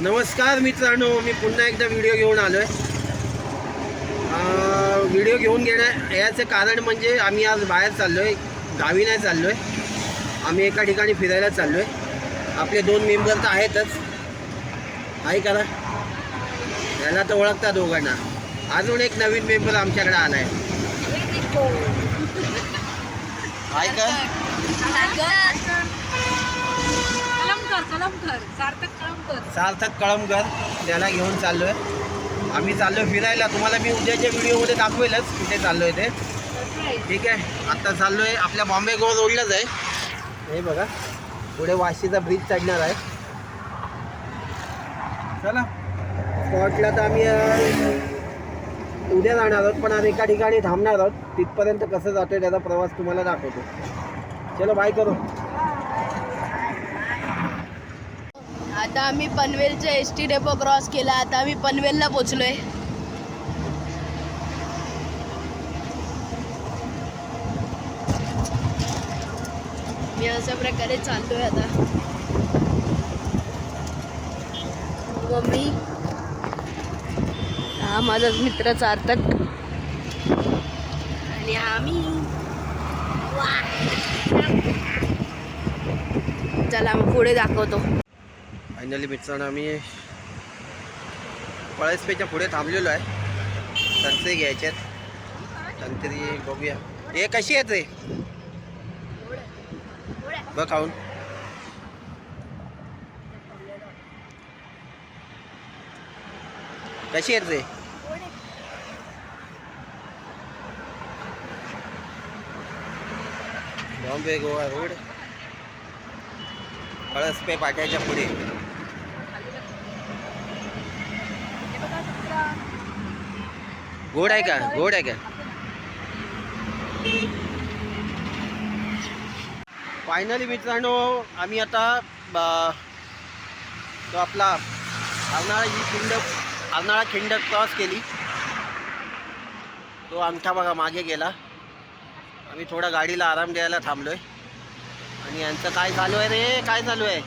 नमस्कार मित्रांनो, मी पुन्हा एकदा व्हिडिओ घेऊन आलो आहे. व्हिडिओ घेऊन याचं कारण म्हणजे आम्ही आज बाहेर चाललो आहे, गावी नाही चाललो आहे. आम्ही एका ठिकाणी फिरायला चाललो आहे. आपले 2 मेंबर तर आहेतच, आहे का ना? याला तर ओळखता दोघांना. अजून एक नवीन मेंबर आमच्याकडे आला आहे. आहे का? सार्थक कळमकर, त्याला घेऊन चाललो आहे. आम्ही चाललो आहे फिरायला. तुम्हाला मी उद्याच्या व्हिडिओमध्ये दाखवेलच कुठे चाललो आहे ते. ठीक आहे, आत्ता चाललो आहे आपल्या बॉम्बे गोवा रोडलाच आहे. हे बघा, पुढे वाशीचा ब्रिज चढणार आहे. चला, स्पॉटला तर आम्ही उद्या जाणार आहोत, पण आज एका ठिकाणी थांबणार आहोत. तिथपर्यंत कसं जातोय त्याचा प्रवास तुम्हाला दाखवतो. चलो, बाय करू. आता आम्ही पनवेलचा ST डेपो क्रॉस केला. आता आम्ही पनवेलला पोचलोय. मी अशा प्रकारे चाललोय आता. मम्मी, हा माझा मित्र सार्थक आणि आम्ही. चला मग पुढे दाखवतो. फायनली मित्रांनो, आम्ही पळसपेच्या पुढे थांबलेलो आहे. संत्रे घ्यायचे आहेत, संत्री बघूया. हे कशी आहेत रे? बघ खाऊन. कशी आहेत रे? बॉम्बे गोवा रोड, पळसपे पाट्याच्या पुढे. गोड आहे का? गोड आहे का? फायनली मित्रांनो, आम्ही आता तो आपला अर्नाळा खिंड क्रॉस केली. तो अंगठा बघा मागे गेला. आम्ही थोडा गाडीला आराम द्यायला थांबलोय. आणि यांचं काय चालू आहे रे? काय चालू आहे?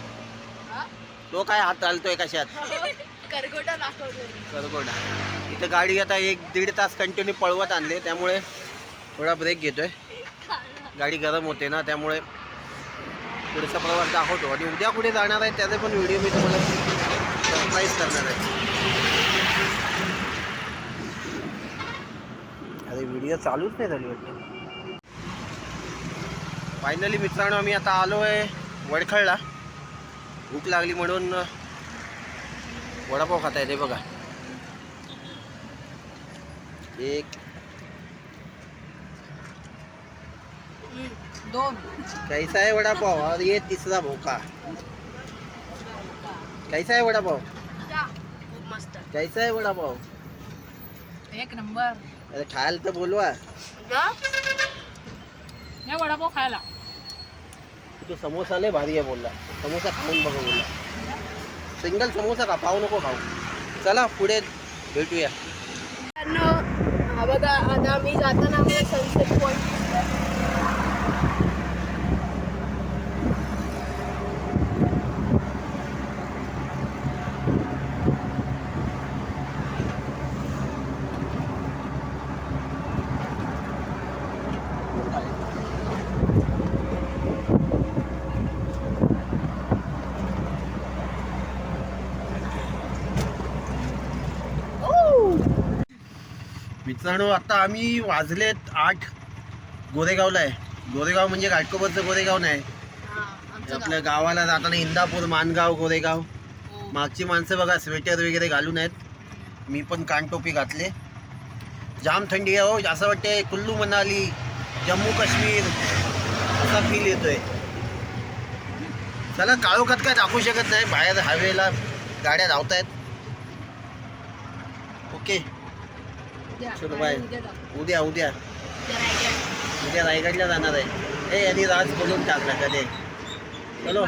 तो काय हात चालतोय कशात? करगोटा दाखवतोय. करगोटा. इथं गाडी आता 1-1.5 तास कंटिन्यू पळवत आणले, त्यामुळे थोडा ब्रेक घेतोय. गाडी गरम होते ना, त्यामुळे पुढचा प्रवास दाखवतो. आणि उद्या कुठे जाणार आहे त्याचे पण व्हिडिओ मी तुम्हाला सरप्राईज करणार आहे. अरे व्हिडिओ चालूच नाही झाली वाटतं. फायनली मित्रांनो, आम्ही आता आलो आहे वडखळला. भूक लागली म्हणून वडापाव खाता येते बघा. 1 2 कैसा है वडापाव? और ये तीसरा भोका. कैसा है वडापाव? खूप मस्त. कैसा है वडापाव? 1 नंबर. अरे खायला तर बोलवा. नाही वडापाव खायला. तो समोसा लय भारी आहे बोलला. समोसा खाऊन बघा बोलला. सिंगल समोसा का, पाव नको खाऊ. चला पुढे भेटूया. हा बघा, आता आम्ही जाताना आम्हाला सनसेट पॉईंट मित्रांनो, आता आम्ही वाजलेत 8. गोरेगावला आहे. गोरेगाव म्हणजे घाटकोपरचं गोरेगाव नाही, आपल्या गावाला जाताना इंदापूर, मानगाव, गोरेगाव. मागची माणसं बघा स्वेटर वगैरे घालून आहेत. मी पण कानटोपी घातले. जाम थंडी आहे हो. असं वाटते कुल्लू मनाली, जम्मू काश्मीर असा फील येतोय. चला, काळोखात काय दाखवू शकत नाही. बाहेर हायवेला गाड्या धावत आहेत. ओके, चलो बाय. उद्या रायगडला जाणार आहे. यांनी राज बोलून टाकला कधी. चलो.